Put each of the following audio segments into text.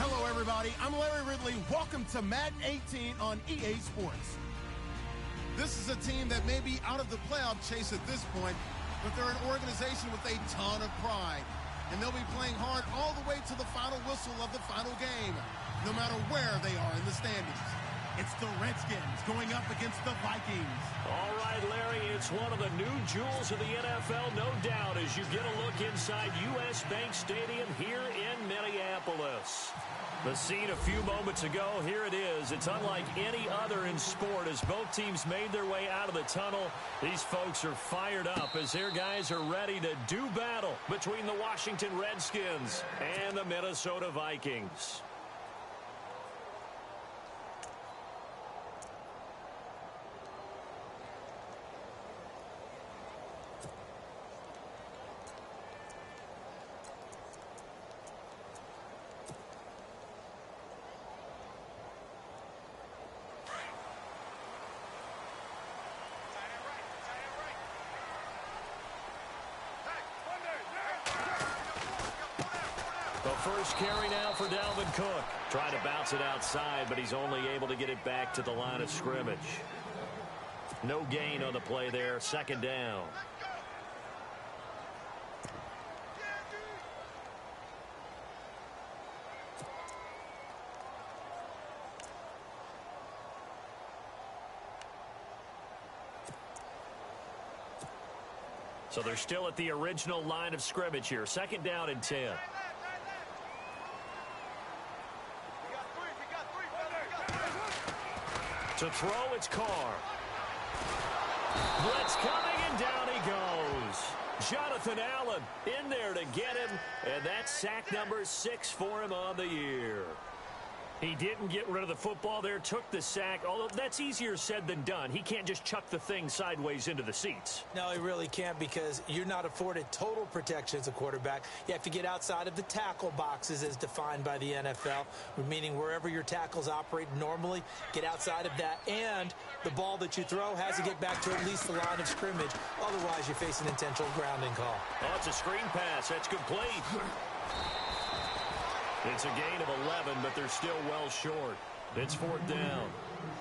Hello, everybody. I'm Larry Ridley. Welcome to Madden 18 on EA Sports. This is a team that may be out of the playoff chase at this point, but they're an organization with a ton of pride. And they'll be playing hard all the way to the final whistle of the final game, no matter where they are in the standings. It's the Redskins going up against the Vikings. All right, Larry, it's one of the new jewels of the NFL, no doubt, as you get a look inside U.S. Bank Stadium here in Minneapolis. The scene a few moments ago, here it is. It's unlike any other in sport as both teams made their way out of the tunnel. These folks are fired up as their guys are ready to do battle between the Washington Redskins and the Minnesota Vikings. First carry now for Dalvin Cook. Trying to bounce it outside, but he's only able to get it back to the line of scrimmage. No gain on the play there. Second down. So they're still at the original line of scrimmage here. Second down and 10. To throw, it's Carr. Blitz coming, and down he goes. Jonathan Allen in there to get him, and that's sack number 6 for him on the year. He didn't get rid of the football there, took the sack, although that's easier said than done. He can't just chuck the thing sideways into the seats. No, he really can't because you're not afforded total protection as a quarterback. You have to get outside of the tackle boxes as defined by the NFL, meaning wherever your tackles operate normally, get outside of that, and the ball that you throw has to get back to at least the line of scrimmage. Otherwise, you face an intentional grounding call. Oh, it's a screen pass. That's complete. It's a gain of 11, but they're still well short. It's fourth down.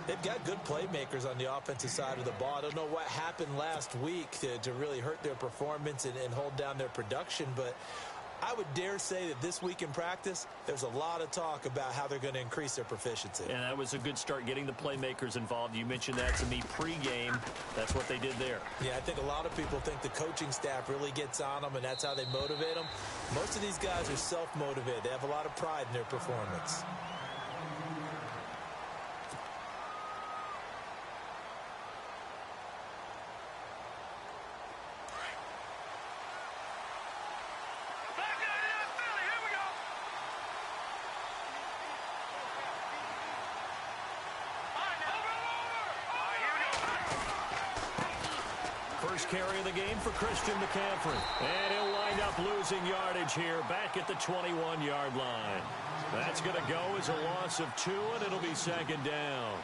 They've got good playmakers on the offensive side of the ball. I don't know what happened last week to really hurt their performance and hold down their production, but I would dare say that this week in practice, there's a lot of talk about how they're going to increase their proficiency. And that was a good start, getting the playmakers involved. You mentioned that to me pregame. That's what they did there. Yeah, I think a lot of people think the coaching staff really gets on them, and that's how they motivate them. Most of these guys are self-motivated. They have a lot of pride in their performance. Carry of the game for Christian McCaffrey. And he'll wind up losing yardage here back at the 21-yard line. That's going to go as a loss of 2, and it'll be second down.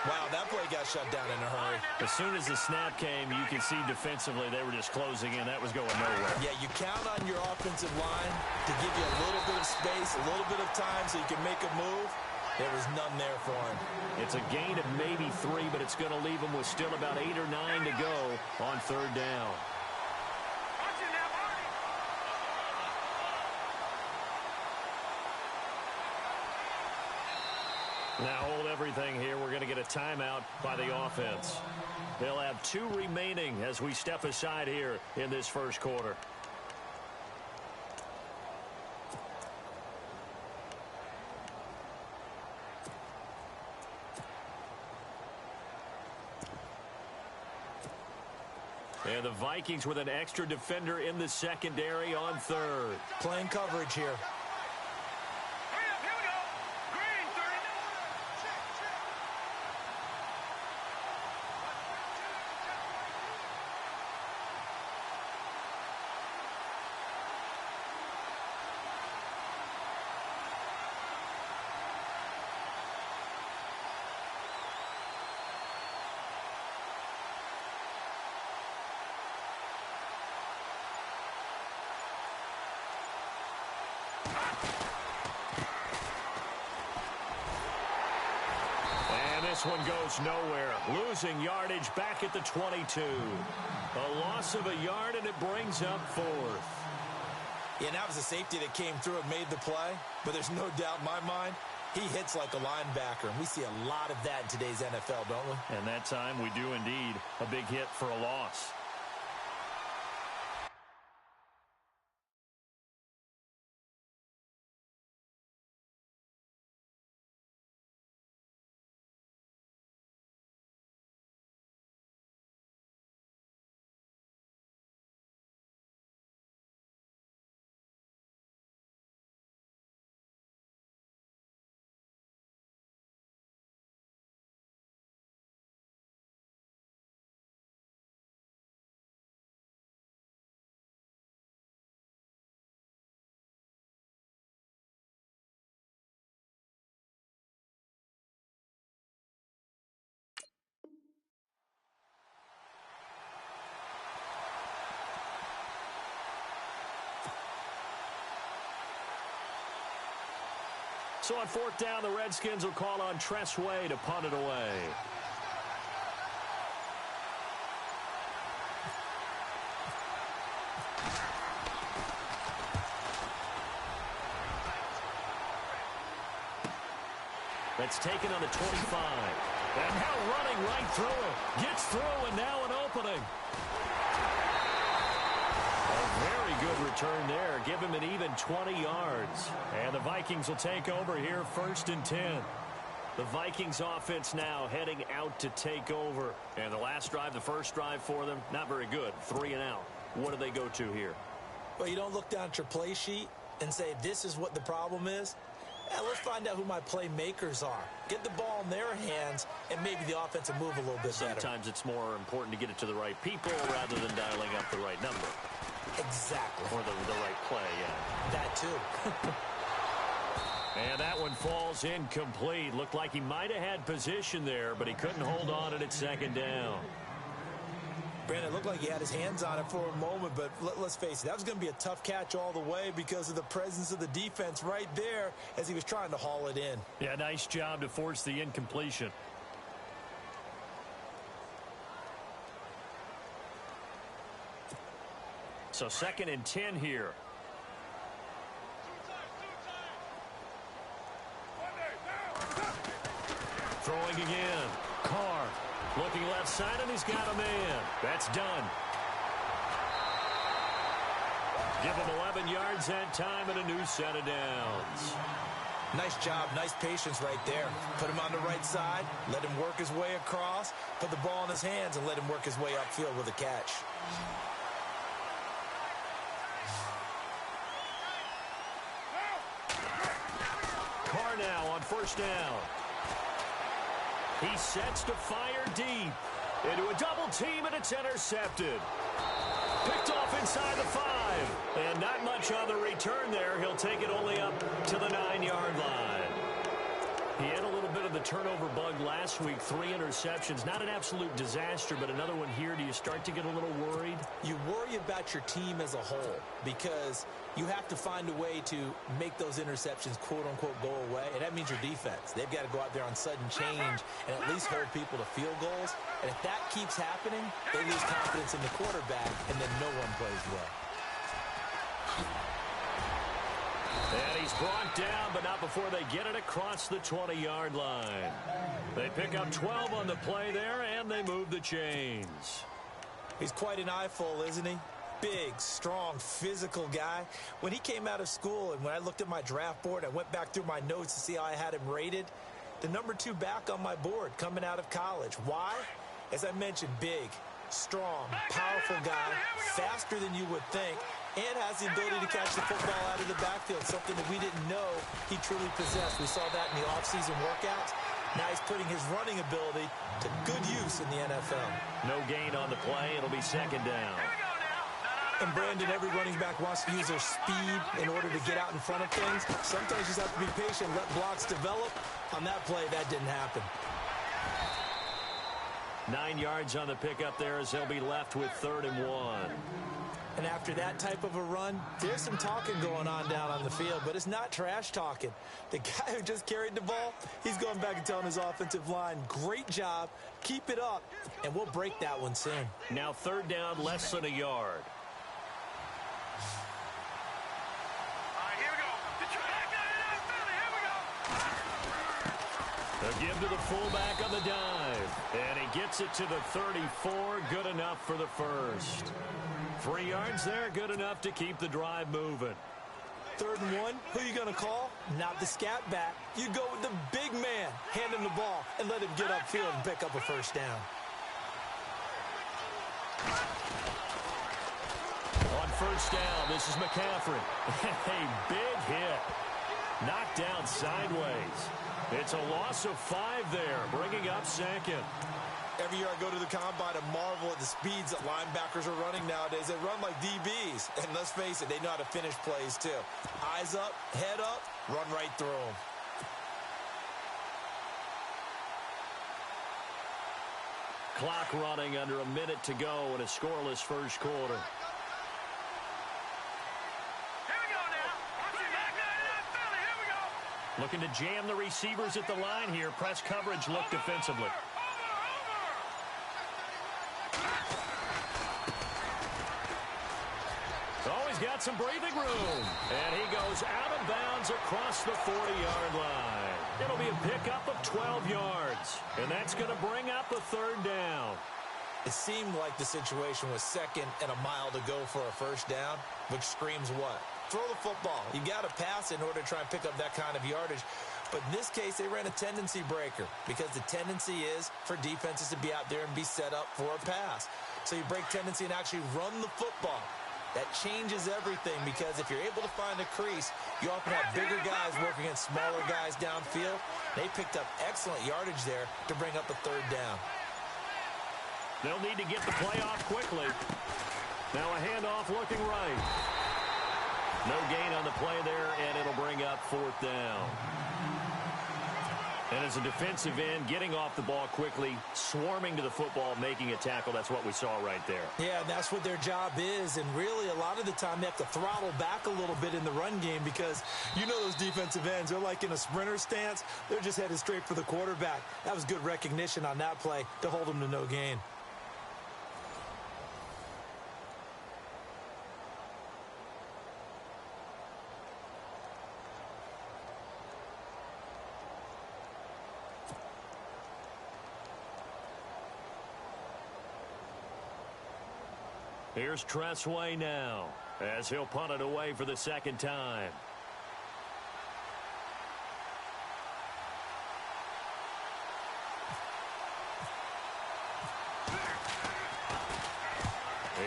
Wow, that play got shut down in a hurry. As soon as the snap came, you can see defensively they were just closing in. That was going nowhere. Yeah, you count on your offensive line to give you a little bit of space, a little bit of time so you can make a move. There was none there for him. It's a gain of maybe 3, but it's going to leave him with still about 8 or 9 to go on third down. Now hold everything here. We're going to get a timeout by the offense. They'll have 2 remaining as we step aside here in this first quarter. And the Vikings with an extra defender in the secondary on third. Playing coverage here. this one goes nowhere. Losing yardage back at the 22. A loss of a yard, and it brings up fourth. Yeah, and that was a safety that came through and made the play. But there's no doubt in my mind, he hits like a linebacker. And we see a lot of that in today's NFL, don't we? And that time we do indeed. A big hit for a loss. So on fourth down, the Redskins will call on Tressway to punt it away. That's taken on the 25. And now running right through it. Gets through, and now an opening. Very good return there. Give him an even 20 yards. And the Vikings will take over here, 1st and 10. The Vikings offense now heading out to take over. And the last drive, the first drive for them, not very good. 3 and out. What do they go to here? Well, you don't look down at your play sheet and say, this is what the problem is. Let's find out who my playmakers are. Get the ball in their hands, and maybe the offense will move a little bit better. Sometimes it's more important to get it to the right people rather than dialing up the right number. Exactly. Or the right play, yeah. That too. And that one falls incomplete. Looked like he might have had position there, but he couldn't hold on it at 2nd down. Brandon, it looked like he had his hands on it for a moment, but let's face it, that was going to be a tough catch all the way because of the presence of the defense right there as he was trying to haul it in. Yeah, nice job to force the incompletion. So 2nd and 10 here. Throwing again. Carr looking left side, and he's got a man. That's done. Give him 11 yards that time and a new set of downs. Nice job, nice patience right there. Put him on the right side, let him work his way across, put the ball in his hands, and let him work his way upfield with a catch. Carr now on 1st down. He sets to fire deep into a double team, and it's intercepted. Picked off inside the 5. And not much on the return there. He'll take it only up to the 9-yard line. He had a little bit of the turnover bug last week. 3 interceptions. Not an absolute disaster, but another one here. Do you start to get a little worried? You worry about your team as a whole because you have to find a way to make those interceptions, quote-unquote, go away. And that means your defense. They've got to go out there on sudden change and at least hold people to field goals. And if that keeps happening, they lose confidence in the quarterback, and then no one plays well. And he's brought down, but not before they get it across the 20-yard line. They pick up 12 on the play there, and they move the chains. He's quite an eyeful, isn't he? Big, strong, physical guy. When he came out of school and when I looked at my draft board, I went back through my notes to see how I had him rated. The number 2 back on my board coming out of college. Why? As I mentioned, big, strong, powerful guy, faster than you would think, and has the ability to catch the football out of the backfield, something that we didn't know he truly possessed. We saw that in the offseason workouts. Now he's putting his running ability to good use in the NFL. No gain on the play. It'll be 2nd down. And Brandon, every running back wants to use their speed in order to get out in front of things. Sometimes you just have to be patient, let blocks develop. On that play, that didn't happen. 9 yards on the pickup there as they'll be left with 3rd and 1. And after that type of a run, there's some talking going on down on the field, but it's not trash talking. The guy who just carried the ball, he's going back and telling his offensive line, great job, keep it up, and we'll break that one soon. Now 3rd down, less than a yard. They'll give to the fullback on the dive. And he gets it to the 34. Good enough for the first. 3 yards there, good enough to keep the drive moving. 3rd and 1, who are you going to call? Not the scat back. You go with the big man. Hand him the ball and let him get upfield and pick up a first down. On 1st down, this is McCaffrey. A big hit. Knocked down sideways. It's a loss of 5 there, bringing up 2nd. Every year I go to the combine and marvel at the speeds that linebackers are running nowadays. They run like DBs. And let's face it, they know how to finish plays too. Eyes up, head up, run right through them. Clock running under a minute to go in a scoreless first quarter. Looking to jam the receivers at the line here. Press coverage look defensively. Oh, he's got some breathing room. And he goes out of bounds across the 40-yard line. It'll be a pickup of 12 yards. And that's going to bring up a 3rd down. It seemed like the situation was 2nd and a mile to go for a first down, which screams what? Throw the football. You got to pass in order to try and pick up that kind of yardage. But in this case, they ran a tendency breaker because the tendency is for defenses to be out there and be set up for a pass. So you break tendency and actually run the football. That changes everything because if you're able to find a crease, you often have bigger guys working against smaller guys downfield. They picked up excellent yardage there to bring up a 3rd down. They'll need to get the play off quickly. Now a handoff looking right. No gain on the play there, and it'll bring up 4th down. And as a defensive end, getting off the ball quickly, swarming to the football, making a tackle, that's what we saw right there. Yeah, that's what their job is, and really a lot of the time they have to throttle back a little bit in the run game because you know those defensive ends, they're like in a sprinter stance. They're just headed straight for the quarterback. That was good recognition on that play to hold them to no gain. Here's Tressway now as he'll punt it away for the 2nd time.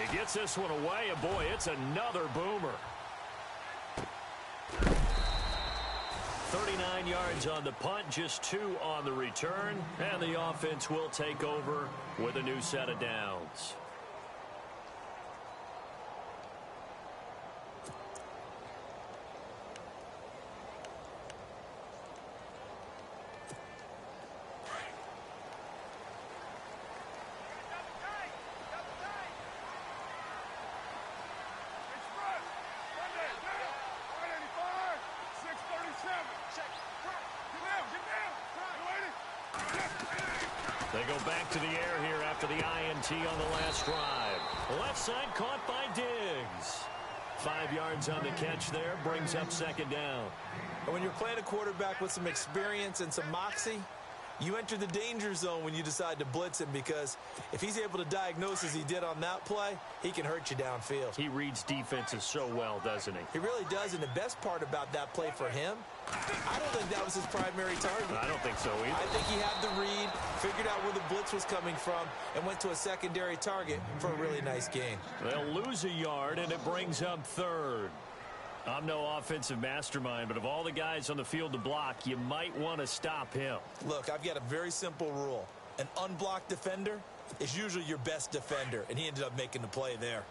He gets this one away, and boy, it's another boomer. 39 yards on the punt, just 2 on the return, and the offense will take over with a new set of downs. They go back to the air here after the INT on the last drive. Left side caught by Diggs. 5 yards on the catch there, brings up 2nd down. And when you're playing a quarterback with some experience and some moxie, you enter the danger zone when you decide to blitz him because if he's able to diagnose as he did on that play, he can hurt you downfield. He reads defenses so well, doesn't he? He really does, and the best part about that play for him, I don't think that was his primary target. I don't think so either. I think he had the read, figured out where the blitz was coming from, and went to a secondary target for a really nice gain. They'll lose a yard, and it brings up 3rd. I'm no offensive mastermind, but of all the guys on the field to block, you might want to stop him. Look, I've got a very simple rule. An unblocked defender is usually your best defender, and he ended up making the play there.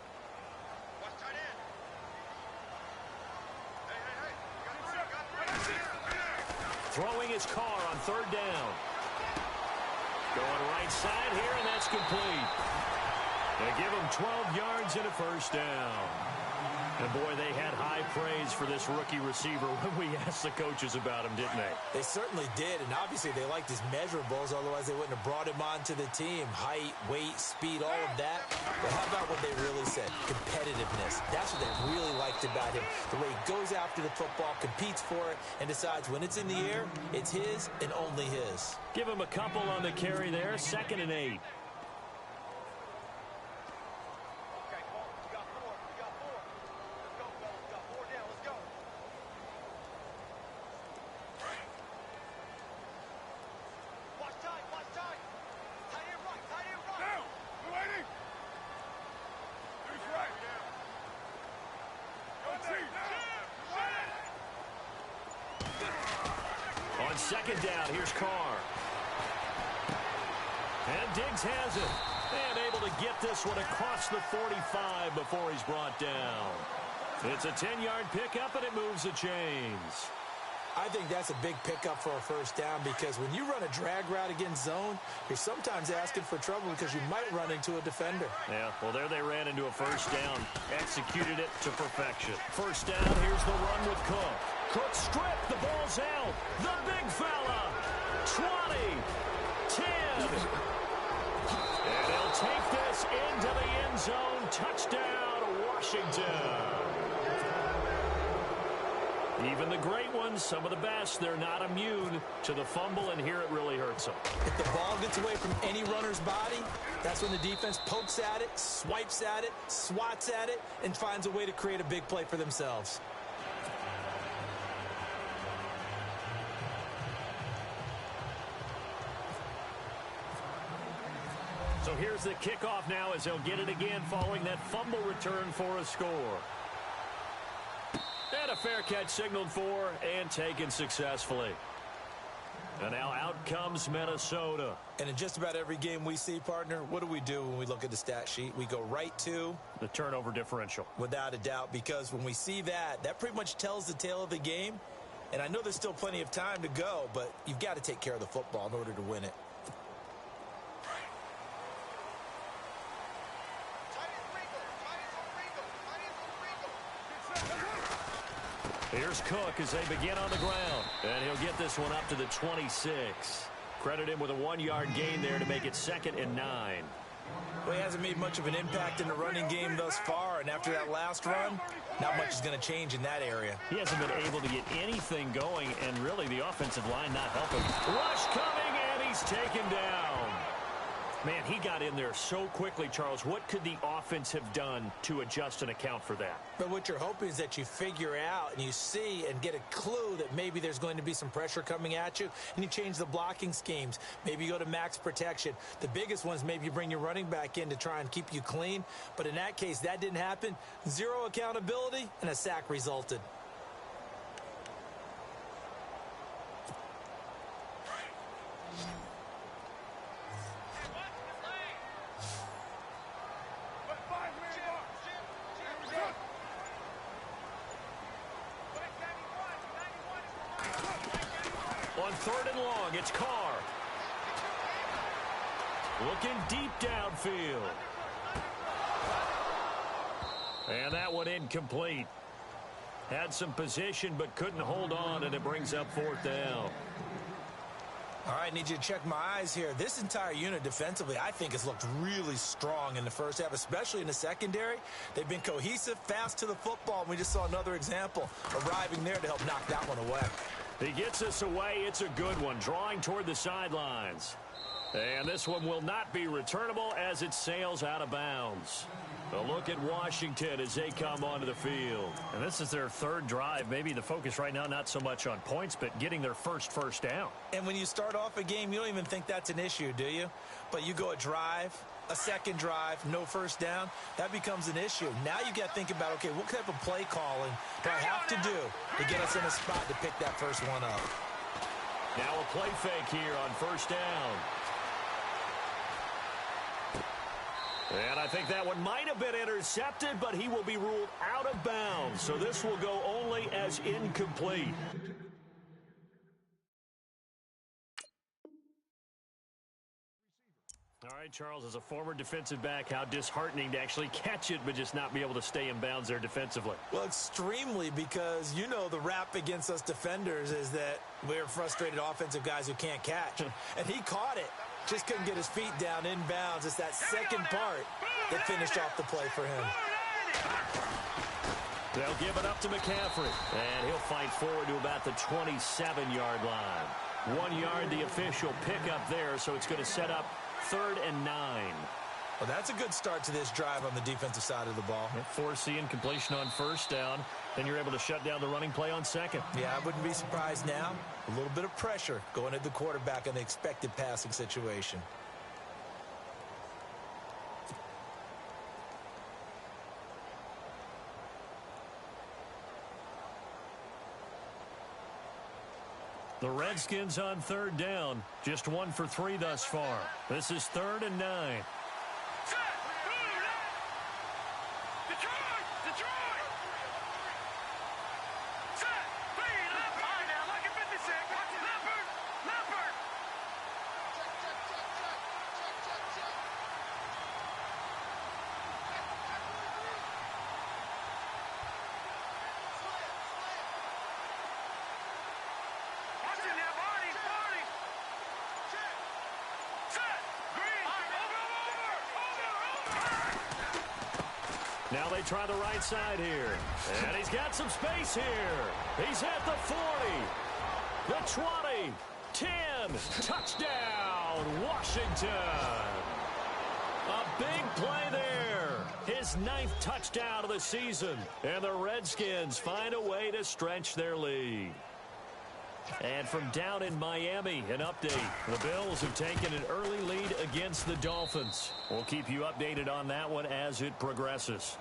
Throwing his car on 3rd down. Going right side here, and that's complete. They give him 12 yards and a first down. And, boy, they had high praise for this rookie receiver when we asked the coaches about him, didn't they? They certainly did, and obviously they liked his measurables, otherwise they wouldn't have brought him onto the team. Height, weight, speed, all of that. But how about what they really said? Competitiveness. That's what they really liked about him. The way he goes after the football, competes for it, and decides when it's in the air, it's his and only his. Give him a couple on the carry there, 2nd and 8. On 2nd down, here's Carr. And Diggs has it. And able to get this one across the 45 before he's brought down. It's a 10-yard pickup, and it moves the chains. I think that's a big pickup for a first down because when you run a drag route against zone, you're sometimes asking for trouble because you might run into a defender. Yeah, well, there they ran into a first down. Executed it to perfection. First down, here's the run with Cook. Cook stripped, the ball's out. The big fella. 20, 10. And he'll take this into the end zone. Touchdown, Washington. Even the great ones, some of the best, they're not immune to the fumble, and here it really hurts them. If the ball gets away from any runner's body, that's when the defense pokes at it, swipes at it, swats at it, and finds a way to create a big play for themselves. So here's the kickoff now as they'll get it again following that fumble return for a score. And a fair catch signaled for and taken successfully. And now out comes Minnesota. And in just about every game we see, partner, what do we do when we look at the stat sheet? We go right to the turnover differential. Without a doubt, because when we see that, that pretty much tells the tale of the game. And I know there's still plenty of time to go, but you've got to take care of the football in order to win it. Here's Cook as they begin on the ground. And he'll get this one up to the 26. Credit him with a 1-yard gain there to make it 2nd and 9. Well, he hasn't made much of an impact in the running game thus far, and after that last run, not much is going to change in that area. He hasn't been able to get anything going, and really the offensive line not helping. Rush coming, and he's taken down. Man, he got in there so quickly, Charles. What could the offense have done to adjust and account for that? But what you're hoping is that you figure out and you see and get a clue that maybe there's going to be some pressure coming at you, and you change the blocking schemes. Maybe you go to max protection. The biggest ones, maybe you bring your running back in to try and keep you clean. But in that case, that didn't happen. Zero accountability, and a sack resulted. On 3rd and long, it's Carr. Looking deep downfield. And that one incomplete. Had some position but couldn't hold on, and it brings up 4th down. All right, need you to check my eyes here. This entire unit defensively, I think, has looked really strong in the first half, especially in the secondary. They've been cohesive, fast to the football, and we just saw another example arriving there to help knock that one away. He gets us away. It's a good one, drawing toward the sidelines. And this one will not be returnable as it sails out of bounds. A look at Washington as they come onto the field. And this is their 3rd drive. Maybe the focus right now not so much on points, but getting their first down. And when you start off a game, you don't even think that's an issue, do you? But you go a drive, a 2nd drive, no first down, that becomes an issue. Now you got to think about, okay, what type of play calling do I have to do to get us in a spot to pick that first one up? Now a play fake here on 1st down. And I think that one might have been intercepted, but he will be ruled out of bounds. So this will go only as incomplete. All right, Charles, as a former defensive back, how disheartening to actually catch it but just not be able to stay in bounds there defensively. Well, extremely, because you know the rap against us defenders is that we're frustrated offensive guys who can't catch. And he caught it. Just couldn't get his feet down in bounds. It's that second part that finished off the play for him. They'll give it up to McCaffrey, and he'll fight forward to about the 27-yard line. 1 yard, the official pickup there, so it's going to set up 3rd and 9. Well, that's a good start to this drive on the defensive side of the ball. Forcing completion on 1st down. Then you're able to shut down the running play on 2nd. Yeah, I wouldn't be surprised now. A little bit of pressure going at the quarterback in the expected passing situation. The Redskins on 3rd down. Just 1 for 3 thus far. This is 3rd and 9. Now they try the right side here. And he's got some space here. He's at the 40, the 20, 10. Touchdown, Washington. A big play there. His 9th touchdown of the season. And the Redskins find a way to stretch their lead. And from down in Miami, an update. The Bills have taken an early lead against the Dolphins. We'll keep you updated on that one as it progresses.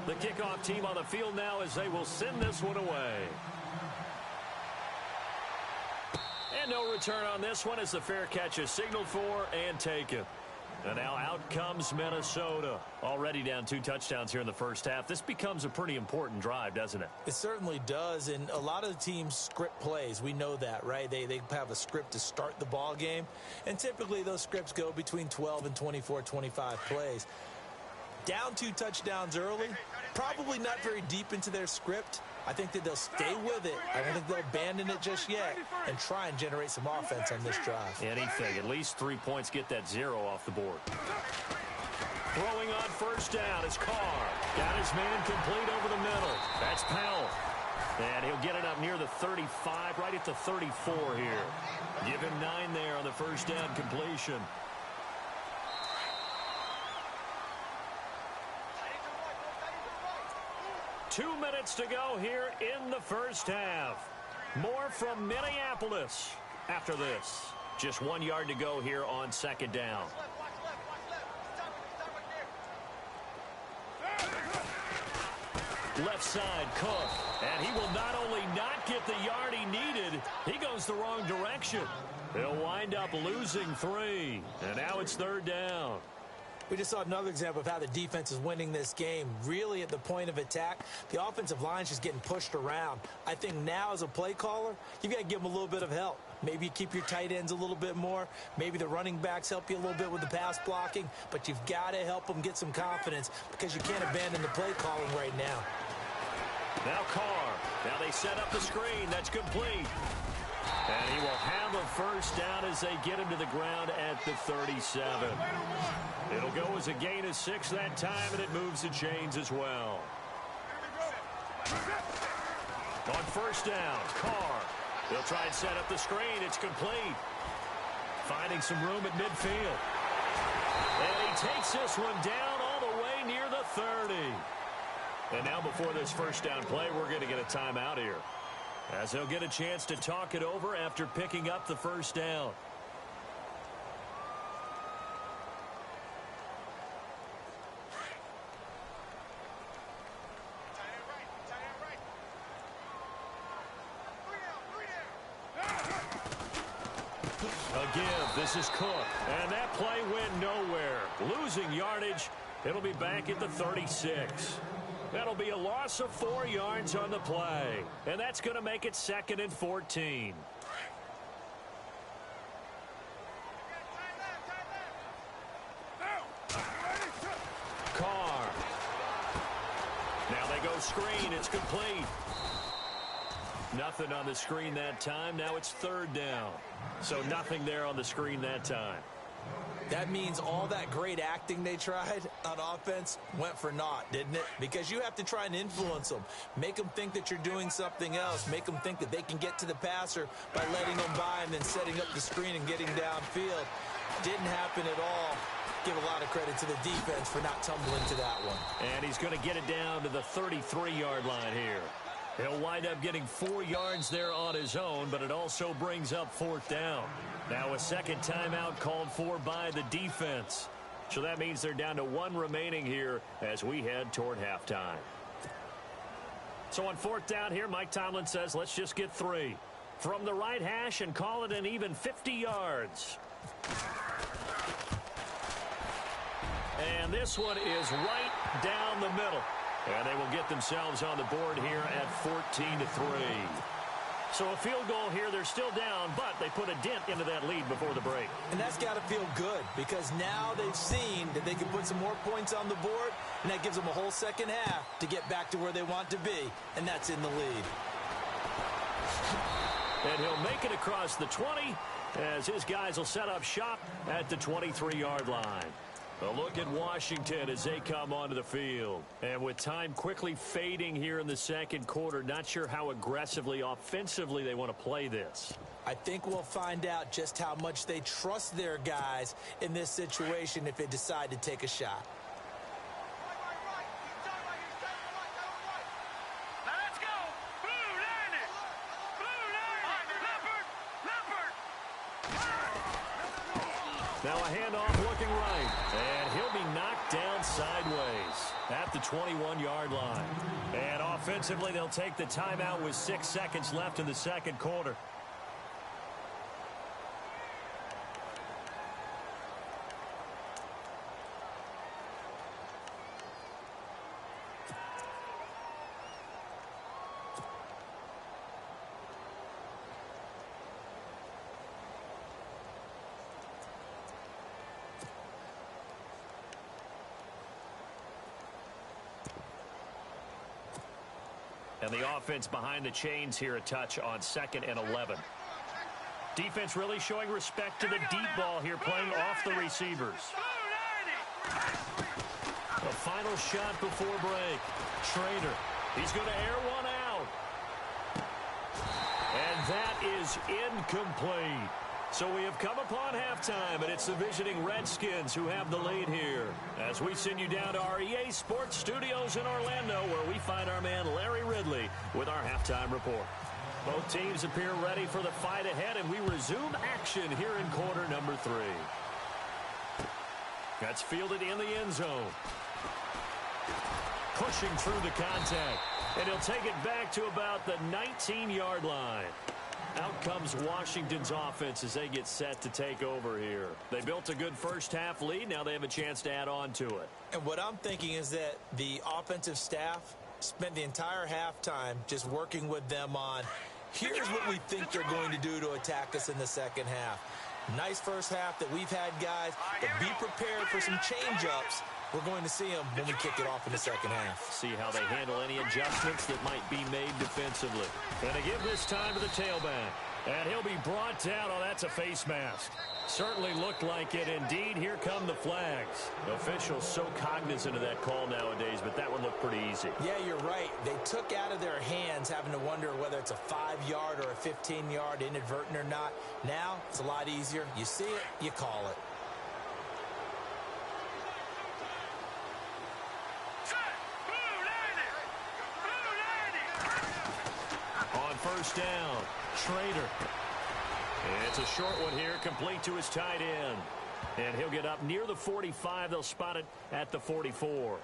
The kickoff team on the field now as they will send this one away. And no return on this one as the fair catch is signaled for and taken. And now out comes Minnesota. Already down 2 touchdowns here in the first half. This becomes a pretty important drive, doesn't it? It certainly does, and a lot of the teams script plays. We know that, right? They have a script to start the ball game, and typically those scripts go between 12 and 24, 25 plays. Down 2 touchdowns early, probably not very deep into their script. I think that they'll stay with it. I don't think they'll abandon it just yet and try and generate some offense on this drive. Anything. At least 3 points, get that 0 off the board. Throwing on 1st down is Carr. Got his man complete over the middle. That's Powell. And he'll get it up near the 35, right at the 34 here. Give him 9 there on the 1st down completion. Two minutes to go here in the first half. More from Minneapolis after this. Just 1 yard to go here on 2nd down. Left side, Cook. And he will not only not get the yard he needed, he goes the wrong direction. He'll wind up losing 3. And now it's 3rd down. We just saw another example of how the defense is winning this game. Really at the point of attack, the offensive line's just getting pushed around. I think now as a play caller, you've got to give them a little bit of help. Maybe you keep your tight ends a little bit more. Maybe the running backs help you a little bit with the pass blocking. But you've got to help them get some confidence because you can't abandon the play calling right now. Now Carr. Now they set up the screen. That's complete. And he will have a 1st down as they get him to the ground at the 37. It'll go as a gain of 6 that time, and it moves the chains as well. On 1st down, Carr. He'll try and set up the screen. It's complete. Finding some room at midfield. And he takes this one down all the way near the 30. And now before this 1st down play, we're going to get a timeout here, as they'll get a chance to talk it over after picking up the 1st down. A give. This is Cook. And that play went nowhere. Losing yardage It'll be back at the 36. That'll be a loss of 4 yards on the play. And that's going to make it 2nd and 14. Carr. Now they go screen. It's complete. Nothing on the screen that time. Now it's 3rd down. So nothing there on the screen that time. That means all that great acting they tried on offense went for naught, didn't it? Because you have to try and influence them. Make them think that you're doing something else. Make them think that they can get to the passer by letting them by and then setting up the screen and getting downfield. Didn't happen at all. Give a lot of credit to the defense for not tumbling to that one. And he's going to get it down to the 33-yard line here. He'll wind up getting 4 yards there on his own, but it also brings up 4th down. Now a second timeout called for by the defense. So that means they're down to 1 remaining here as we head toward halftime. So on 4th down here, Mike Tomlin says, let's just get 3. From the right hash and call it an even 50 yards. And this one is right down the middle. And they will get themselves on the board here at 14-3. So a field goal here. They're still down, but they put a dent into that lead before the break. And that's got to feel good because now they've seen that they can put some more points on the board, and that gives them a whole second half to get back to where they want to be, and that's in the lead. And he'll make it across the 20 as his guys will set up shop at the 23-yard line. A look at Washington as they come onto the field. And with time quickly fading here in the second quarter, not sure how aggressively, offensively they want to play this. I think we'll find out just how much they trust their guys in this situation if they decide to take a shot. Now a handoff looking right, and he'll be knocked down sideways at the 21-yard line. And offensively, they'll take the timeout with 6 seconds left in the second quarter. And the offense behind the chains here a touch on 2nd and 11. Defense really showing respect to the deep ball here, playing off the receivers. The final shot before break. Schrader. He's going to air one out. And that is incomplete. So we have come upon halftime, and it's the visiting Redskins who have the lead here. As we send you down to our EA Sports Studios in Orlando, where we find our man Larry Ridley with our halftime report. Both teams appear ready for the fight ahead, and we resume action here in quarter number 3. That's fielded in the end zone. Pushing through the contact, and he'll take it back to about the 19-yard line. Out comes Washington's offense as they get set to take over here. They built a good first half lead. Now they have a chance to add on to it. And what I'm thinking is that the offensive staff spent the entire halftime just working with them on, here's what we think they're going to do to attack us in the second half. Nice first half that we've had, guys, but be prepared for some change-ups. We're going to see them when we kick it off in the second half. See how they handle any adjustments that might be made defensively. And they give this time to the tailback. And he'll be brought down. Oh, that's a face mask. Certainly looked like it. Indeed, here come the flags. The officials so cognizant of that call nowadays, but that one looked pretty easy. Yeah, you're right. They took out of their hands having to wonder whether it's a 5-yard or a 15-yard inadvertent or not. Now, it's a lot easier. You see it, you call it. First down, Schrader. It's a short one here, complete to his tight end. And he'll get up near the 45. They'll spot it at the 44.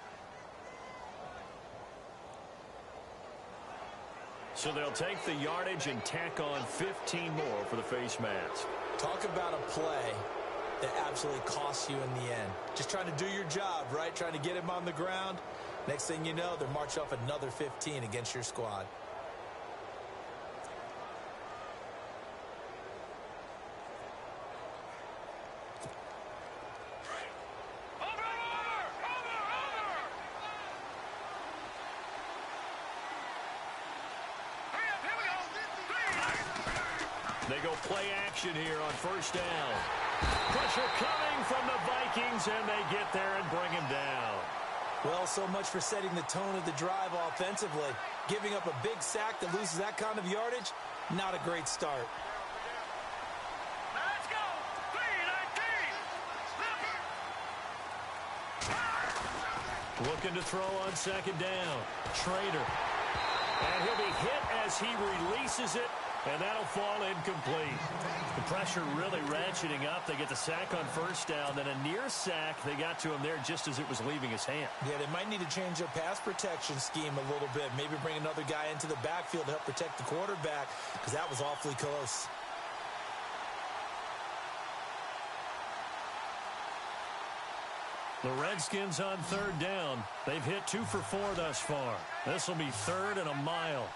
So they'll take the yardage and tack on 15 more for the face mask. Talk about a play that absolutely costs you in the end. Just trying to do your job, right? Trying to get him on the ground. Next thing you know, they're marching off another 15 against your squad. They go play action here on first down. Pressure coming from the Vikings, and they get there and bring him down. Well, so much for setting the tone of the drive offensively. Giving up a big sack that loses that kind of yardage, not a great start. Let's go. 3-19. Looking to throw on second down. Trader. And he'll be hit as he releases it. And that'll fall incomplete. The pressure really ratcheting up. They get the sack on first down. Then a near sack. They got to him there just as it was leaving his hand. Yeah, they might need to change their pass protection scheme a little bit. Maybe bring another guy into the backfield to help protect the quarterback, because that was awfully close. The Redskins on third down. They've hit 2 for 4 thus far. This will be 3rd and a mile.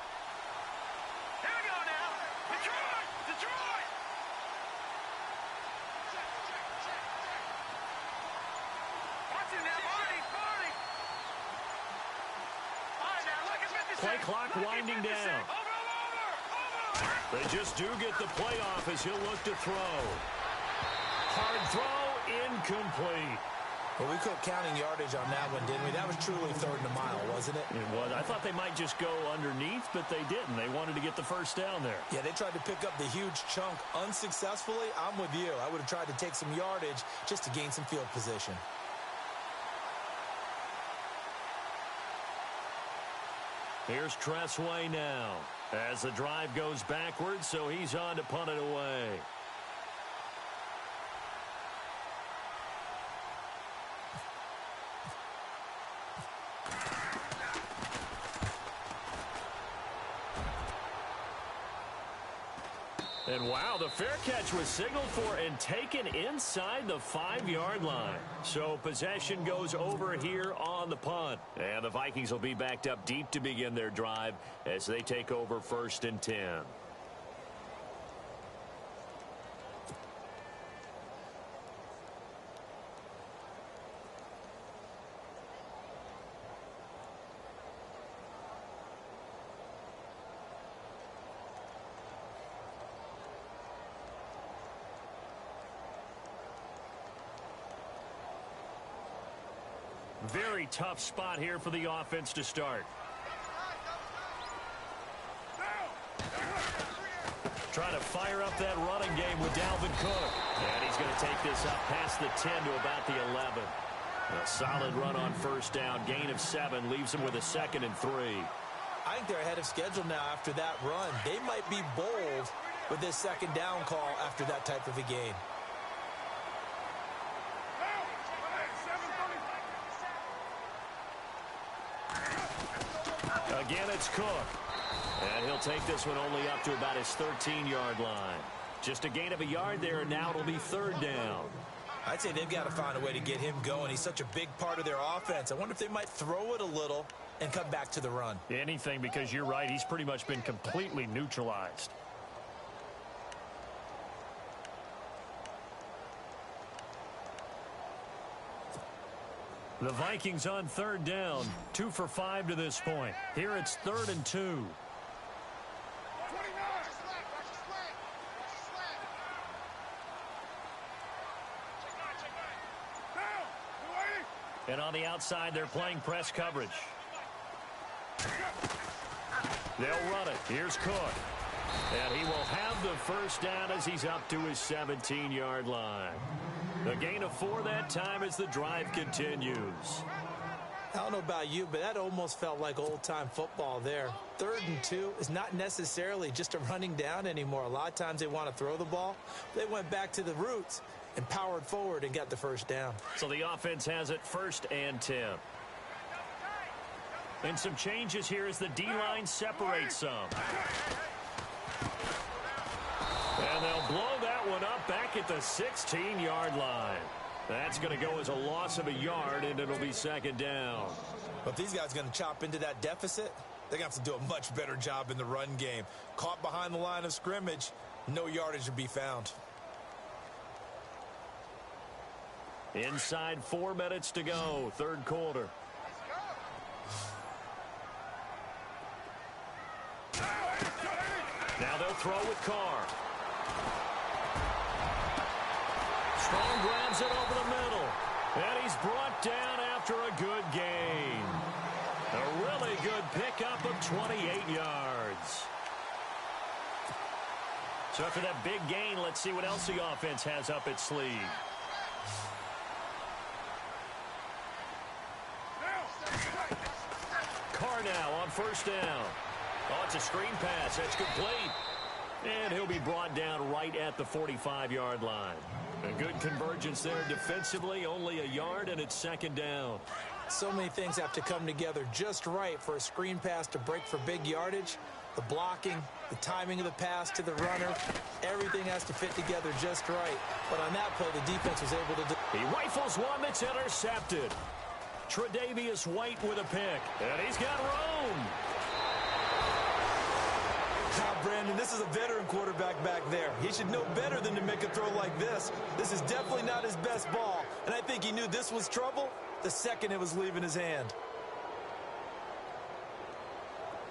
Play clock winding down. They just do get the playoff as he'll look to throw. Hard throw, incomplete. Well, we quit counting yardage on that one, didn't we? That was truly 3rd and a mile, wasn't it? It was. I thought they might just go underneath, but they didn't. They wanted to get the first down there. Yeah, they tried to pick up the huge chunk unsuccessfully. I'm with you. I would have tried to take some yardage just to gain some field position. Here's Tressway now as the drive goes backwards, so he's on to punt it away. And wow, the fair catch was signaled for and taken inside the 5-yard line. So possession goes over here on the punt. And the Vikings will be backed up deep to begin their drive as they take over 1st and 10. Very tough spot here for the offense to start. Trying to fire up that running game with Dalvin Cook. And he's going to take this up past the 10 to about the 11. A solid run on first down. Gain of 7 leaves him with a 2nd and 3. I think they're ahead of schedule now after that run. They might be bold with this 2nd down call after that type of a gain. Again, it's Cook. And he'll take this one only up to about his 13-yard line. Just a gain of a yard there, and now it'll be 3rd down. I'd say they've got to find a way to get him going. He's such a big part of their offense. I wonder if they might throw it a little and come back to the run. Anything, because you're right. He's pretty much been completely neutralized. The Vikings on 3rd down, 2 for 5 to this point. Here it's 3rd and 2. And on the outside, they're playing press coverage. They'll run it. Here's Cook. And he will have the first down as he's up to his 17-yard line. A gain of 4 that time as the drive continues. I don't know about you, but that almost felt like old-time football there. 3rd and 2 is not necessarily just a running down anymore. A lot of times they want to throw the ball. They went back to the roots and powered forward and got the first down. So the offense has it 1st and 10. And some changes here as the D-line separates some. And they'll blow that one up back back at the 16-yard line. That's going to go as a loss of a yard, and it'll be second down. But if these guys are going to chop into that deficit, they're going to have to do a much better job in the run game. Caught behind the line of scrimmage, no yardage to be found. Inside 4 minutes to go, third quarter. Now they'll throw with Carr. Strong grabs it over the middle. And he's brought down after a good gain. A really good pickup of 28 yards. So after that big gain, let's see what else the offense has up its sleeve. Carr now on first down. Oh, it's a screen pass. That's complete. And he'll be brought down right at the 45-yard line. A good convergence there defensively, only a yard, and it's second down. So many things have to come together just right for a screen pass to break for big yardage. The blocking, the timing of the pass to the runner, everything has to fit together just right. But on that play, the defense was able to do. He rifles one that's intercepted. Tre'Davious White with a pick, and he's got room. Now, Brandon, this is a veteran quarterback back there. He should know better than to make a throw like this. This is definitely not his best ball, and I think he knew this was trouble the second it was leaving his hand.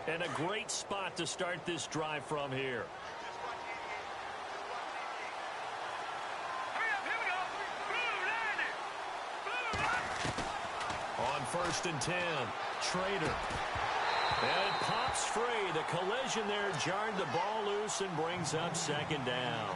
And a great spot to start this drive from here. On first and 10, Trader. And it pops free. The collision there jarred the ball loose and brings up second down.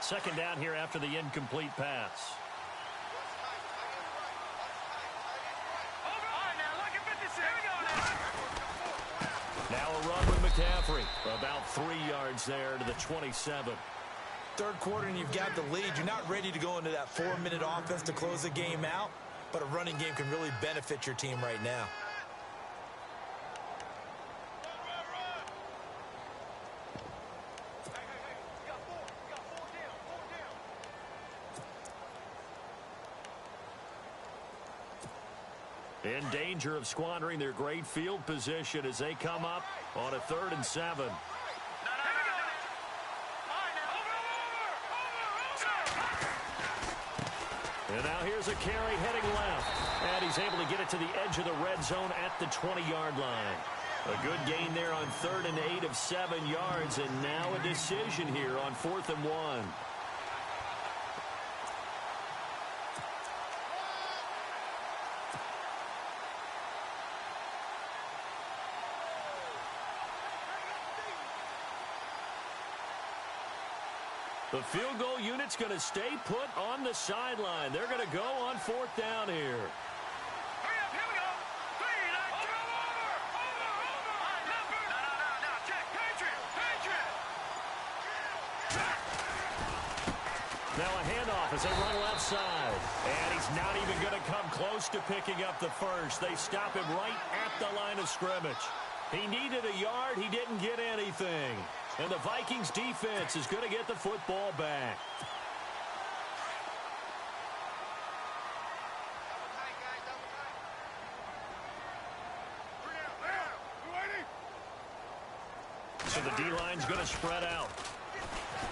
Second down here after the incomplete pass. Now a run with McCaffrey. About 3 yards there to the 27. Third quarter and you've got the lead. You're not ready to go into that 4-minute offense to close the game out, but a running game can really benefit your team right now. In danger of squandering their great field position as they come up on a 3rd and 7. And now here's a carry heading left. And he's able to get it to the edge of the red zone at the 20-yard line. A good gain there on 3rd and 8 of 7 yards. And now a decision here on 4th and 1. The field goal unit's going to stay put on the sideline. They're going to go on 4th down here. Now a handoff as they run left side. And he's not even going to come close to picking up the first. They stop him right at the line of scrimmage. He needed a yard. He didn't get anything. And the Vikings defense is going to get the football back. So the D-line's going to spread out.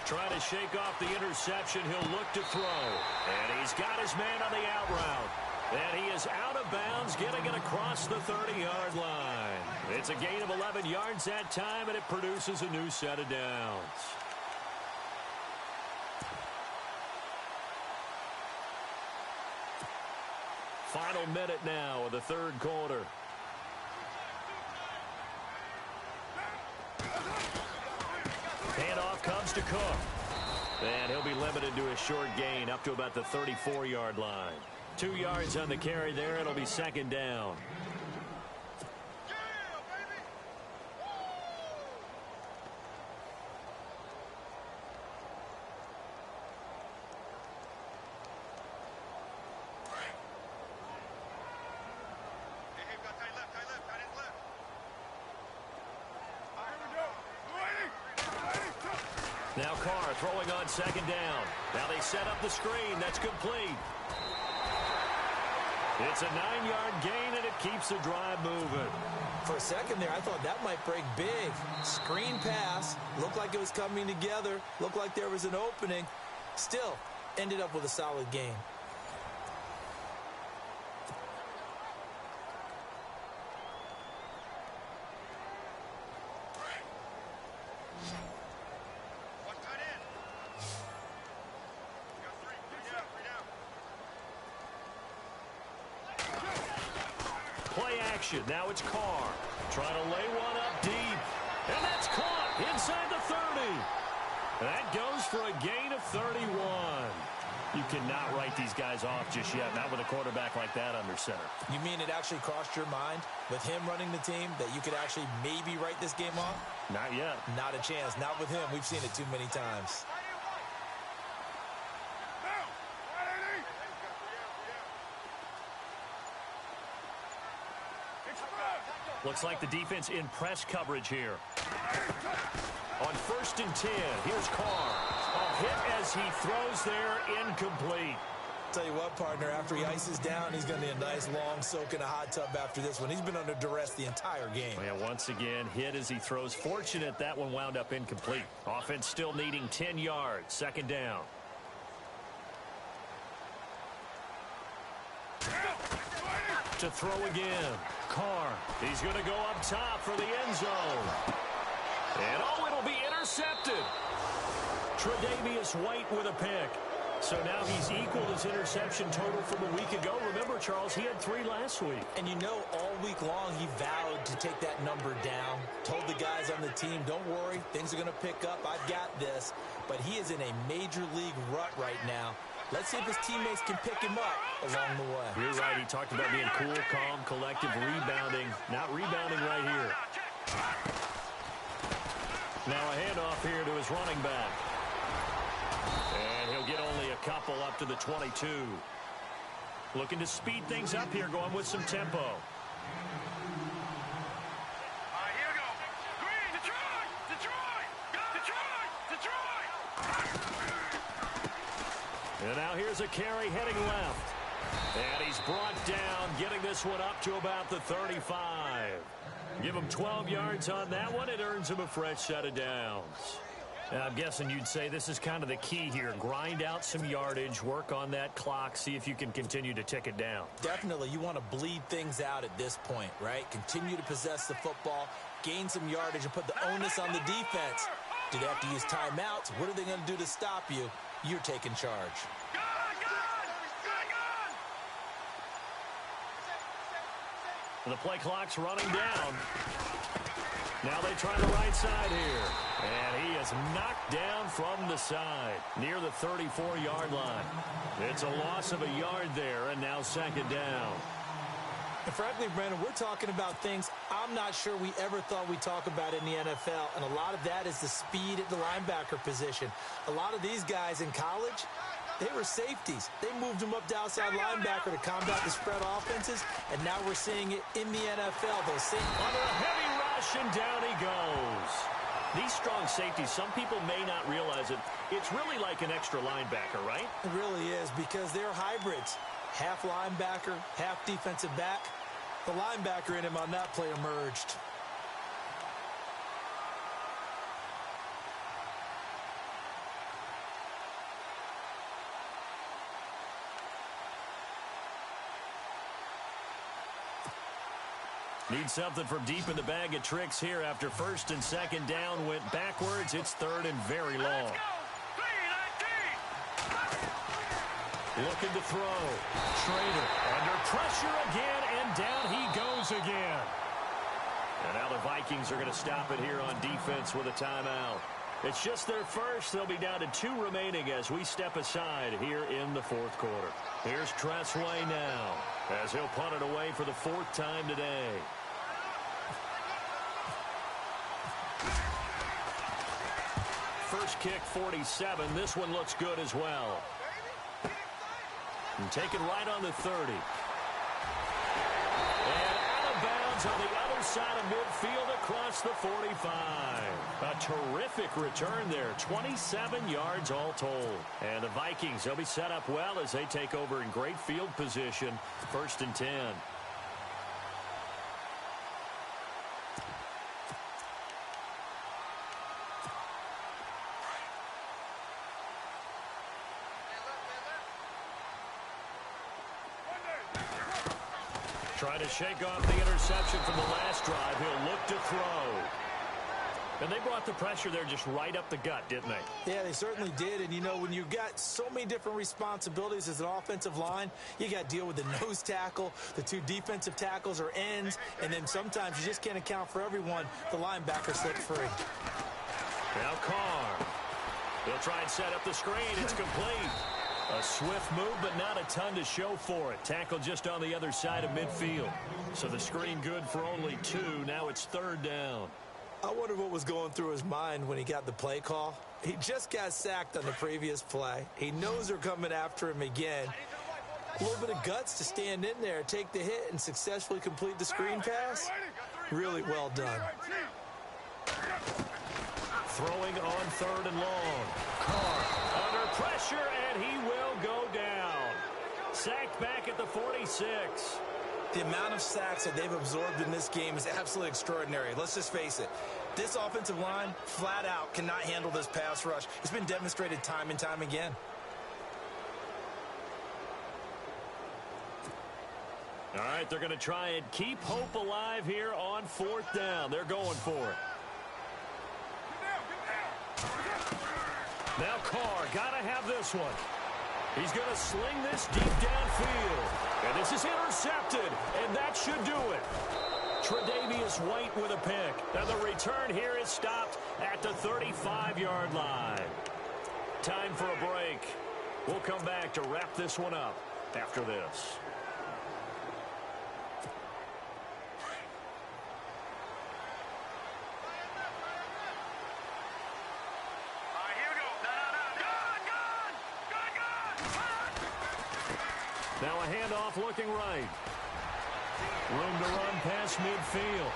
Trying to shake off the interception. He'll look to throw. And he's got his man on the out route. And he is out of bounds, getting it across the 30-yard line. It's a gain of 11 yards that time, and it produces a new set of downs. Final minute now of the third quarter. Handoff comes to Cook. And he'll be limited to a short gain up to about the 34-yard line. 2 yards on the carry there. It'll be second down. Now Carr throwing on second down. Now they set up the screen. That's complete. It's a 9-yard gain, and it keeps the drive moving. For a second there, I thought that might break big. Screen pass. Looked like it was coming together. Looked like there was an opening. Still, ended up with a solid gain. Play action. Now it's Carr. Trying to lay one up deep. And that's caught inside the 30. That goes for a gain of 31. You cannot write these guys off just yet, not with a quarterback like that under center. You mean it actually crossed your mind with him running the team that you could actually maybe write this game off? Not yet. Not a chance. Not with him. We've seen it too many times. Looks like the defense in press coverage here. On 1st and 10, here's Carr. A hit as he throws there, incomplete. Tell you what, partner, after he ices down, he's going to need a nice long soak in a hot tub after this one. He's been under duress the entire game. Yeah, once again, hit as he throws. Fortunate that one wound up incomplete. Offense still needing 10 yards. Second down. To throw again. Carr. He's going to go up top for the end zone. And it'll be intercepted. Tre'Davious White with a pick. So now he's equaled his interception total from a week ago. Remember, Charles, he had 3 last week. And you know, all week long he vowed to take that number down. Told the guys on the team, don't worry, things are going to pick up. I've got this. But he is in a major league rut right now. Let's see if his teammates can pick him up along the way. You're right. He talked about being cool, calm, collective, rebounding. Not rebounding right here. Now a handoff here to his running back. And he'll get only a couple up to the 22. Looking to speed things up here, going with some tempo. Here we go. Green, Detroit! And now here's a carry heading left. And he's brought down, getting this one up to about the 35. Give him 12 yards on that one. It earns him a fresh set of downs. Now, I'm guessing you'd say this is kind of the key here. Grind out some yardage, work on that clock, see if you can continue to tick it down. Definitely. You want to bleed things out at this point, right? Continue to possess the football, gain some yardage, and put the onus on the defense. Do they have to use timeouts? What are they going to do to stop you? You're taking charge. The play clock's running down. Now they try the right side here. And he is knocked down from the side near the 34-yard line. It's a loss of a yard there, and now second down. And frankly, Brandon, we're talking about things I'm not sure we ever thought we'd talk about in the NFL. And a lot of that is the speed at the linebacker position. A lot of these guys in college, they were safeties. They moved them up to outside linebacker to combat the spread offenses. And now we're seeing it in the NFL. Those same under a heavy rush, and down he goes. These strong safeties, some people may not realize it. It's really like an extra linebacker, right? It really is, because they're hybrids. Half linebacker, half defensive back. The linebacker in him on that play emerged. Need something from deep in the bag of tricks here after first and second down went backwards. It's third and very long. Looking to throw. Schrader under pressure again, and down he goes again. And now the Vikings are going to stop it here on defense with a timeout. It's just their first. They'll be down to 2 remaining as we step aside here in the fourth quarter. Here's Tressway now as he'll punt it away for the 4th time today. First kick, 47. This one looks good as well. And taken right on the 30. And out of bounds on the other side of midfield across the 45. A terrific return there. 27 yards all told. And the Vikings, they'll be set up well as they take over in great field position. 1st and 10. Trying to shake off the interception from the last drive. He'll look to throw. And they brought the pressure there just right up the gut, didn't they? Yeah, they certainly did. And, you know, when you've got so many different responsibilities as an offensive line, you got to deal with the nose tackle, the 2 defensive tackles or ends, and then sometimes you just can't account for everyone. The linebacker slipped free. Now Carr. He'll try and set up the screen. It's complete. A swift move, but not a ton to show for it. Tackle just on the other side of midfield. So the screen good for only 2. Now it's 3rd down. I wonder what was going through his mind when he got the play call. He just got sacked on the previous play. He knows they're coming after him again. A little bit of guts to stand in there, take the hit, and successfully complete the screen pass. Really well done. Throwing on 3rd and long. Carr under pressure, and he will go down. Sacked back at the 46. The amount of sacks that they've absorbed in this game is absolutely extraordinary. Let's just face it. This offensive line, flat out, cannot handle this pass rush. It's been demonstrated time and time again. All right, they're going to try and keep hope alive here on 4th down. They're going for it. Now Carr, got to have this one. He's going to sling this deep downfield. And this is intercepted, and that should do it. Tre'Davious White with a pick. And the return here is stopped at the 35-yard line. Time for a break. We'll come back to wrap this one up after this. Now a handoff looking right. Room to run past midfield.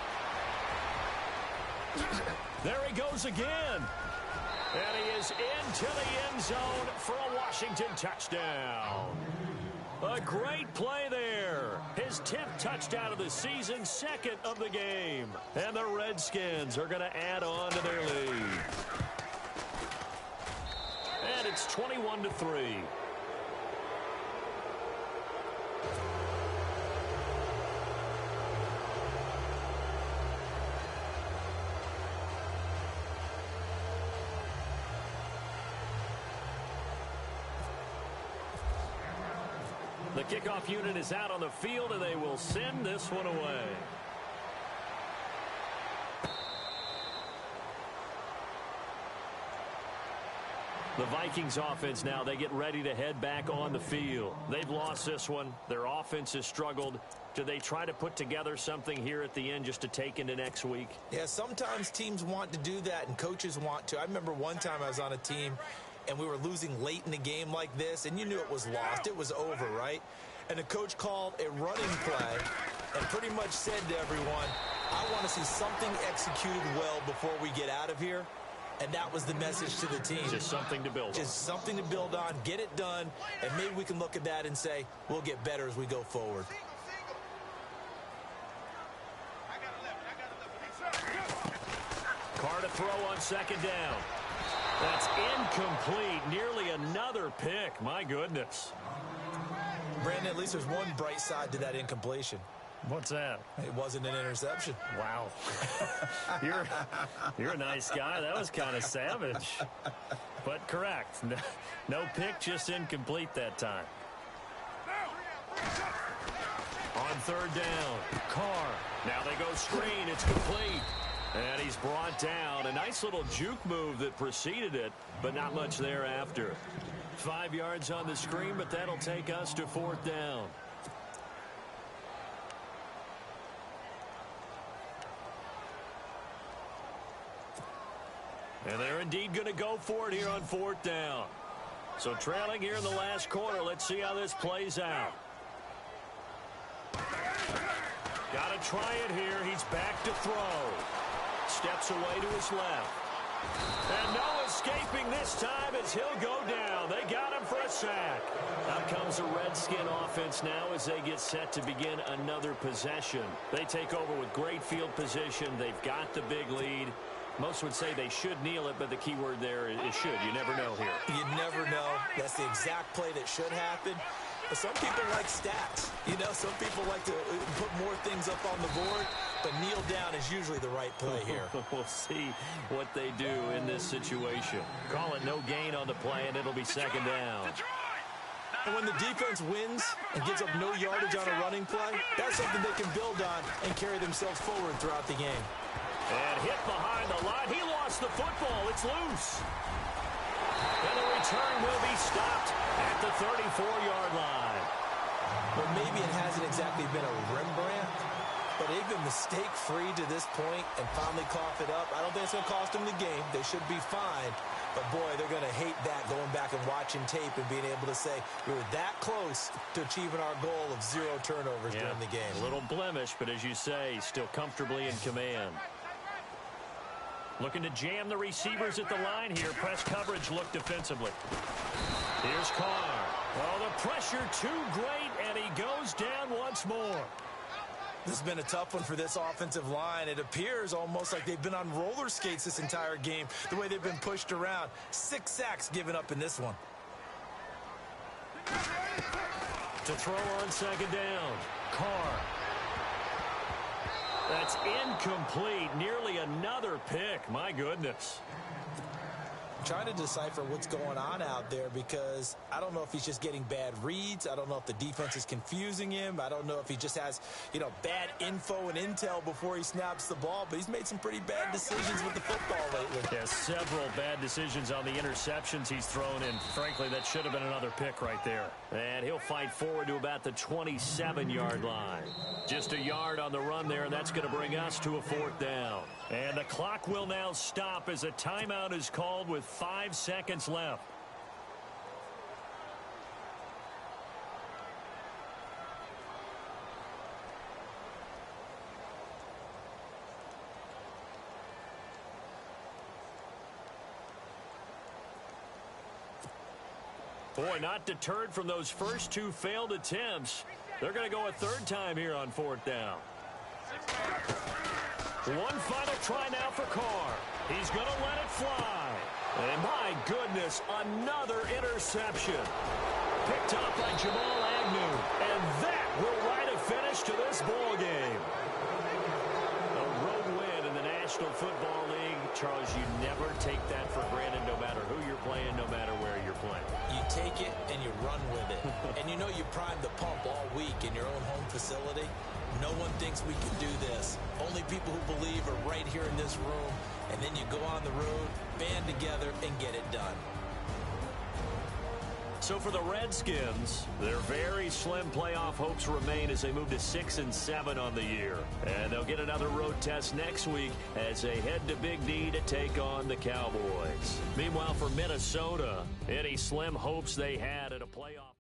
There he goes again. And he is into the end zone for a Washington touchdown. A great play there. His 10th touchdown of the season, 2nd of the game. And the Redskins are going to add on to their lead. And it's 21-3. The kickoff unit is out on the field, and they will send this one away. The Vikings offense now, they get ready to head back on the field. They've lost this one. Their offense has struggled. Do they try to put together something here at the end just to take into next week? Yeah, sometimes teams want to do that, and coaches want to. I remember one time I was on a team, and we were losing late in the game like this, and you knew it was lost. It was over, right? And the coach called a running play and pretty much said to everyone, I want to see something executed well before we get out of here. And that was the message to the team. Just something to build on. Just something to build on, get it done, and maybe we can look at that and say, we'll get better as we go forward. Carr to throw on 2nd down. That's incomplete. Nearly another pick. My goodness. Brandon, at least there's one bright side to that incompletion. What's that? It wasn't an interception. Wow. You're a nice guy. That was kind of savage. But correct. No pick, just incomplete that time. On 3rd down, Carr. Now they go screen. It's complete. And he's brought down. A nice little juke move that preceded it, but not much thereafter. 5 yards on the screen, but that'll take us to 4th down. And they're indeed going to go for it here on 4th down. So trailing here in the last quarter. Let's see how this plays out. Got to try it here. He's back to throw. Steps away to his left. And no escaping this time as he'll go down. They got him for a sack. Out comes the Redskin offense now as they get set to begin another possession. They take over with great field position. They've got the big lead. Most would say they should kneel it, but the key word there is should. You never know here. You never know. That's the exact play that should happen. But some people like stats. You know, some people like to put more things up on the board, but kneel down is usually the right play here. We'll see what they do in this situation. Call it no gain on the play, and it'll be second down. And when the defense wins and gives up no yardage on a running play, that's something they can build on and carry themselves forward throughout the game. And hit behind the line. He lost the football. It's loose. And the return will be stopped at the 34-yard line. Well, maybe it hasn't exactly been a Rembrandt, but they've been mistake-free to this point and finally cough it up. I don't think it's going to cost them the game. They should be fine. But, boy, they're going to hate that, going back and watching tape and being able to say we were that close to achieving our goal of 0 turnovers during the game. A little blemish, but as you say, still comfortably in command. Looking to jam the receivers at the line here. Press coverage look defensively. Here's Carr. Oh, the pressure too great, and he goes down once more. This has been a tough one for this offensive line. It appears almost like they've been on roller skates this entire game, the way they've been pushed around. 6 sacks given up in this one. To throw on second down. Carr. That's incomplete. Nearly another pick. My goodness. I'm trying to decipher what's going on out there because I don't know if he's just getting bad reads. I don't know if the defense is confusing him. I don't know if he just has, bad info and intel before he snaps the ball. But he's made some pretty bad decisions with the football lately. Yeah, several bad decisions on the interceptions he's thrown in. Frankly, that should have been another pick right there. And he'll fight forward to about the 27-yard line. Just a yard on the run there, and that's going to bring us to a 4th down. And the clock will now stop as a timeout is called with 5 seconds left. Boy, not deterred from those first 2 failed attempts. They're going to go a 3rd time here on 4th down. One final try now for Carr. He's going to let it fly. And my goodness, another interception. Picked up by Jamal Agnew. And that will write a finish to this ball game. A road win in the National Football League. Charles, you never take that for granted no matter who you're playing, no matter where you're playing. You take it and you run with it. And you know you primed the pump all week in your own home facility. No one thinks we can do this. Only people who believe are right here in this room. And then you go on the road, band together, and get it done. So for the Redskins, their very slim playoff hopes remain as they move to 6-7 on the year. And they'll get another road test next week as they head to Big D to take on the Cowboys. Meanwhile, for Minnesota, any slim hopes they had at a playoff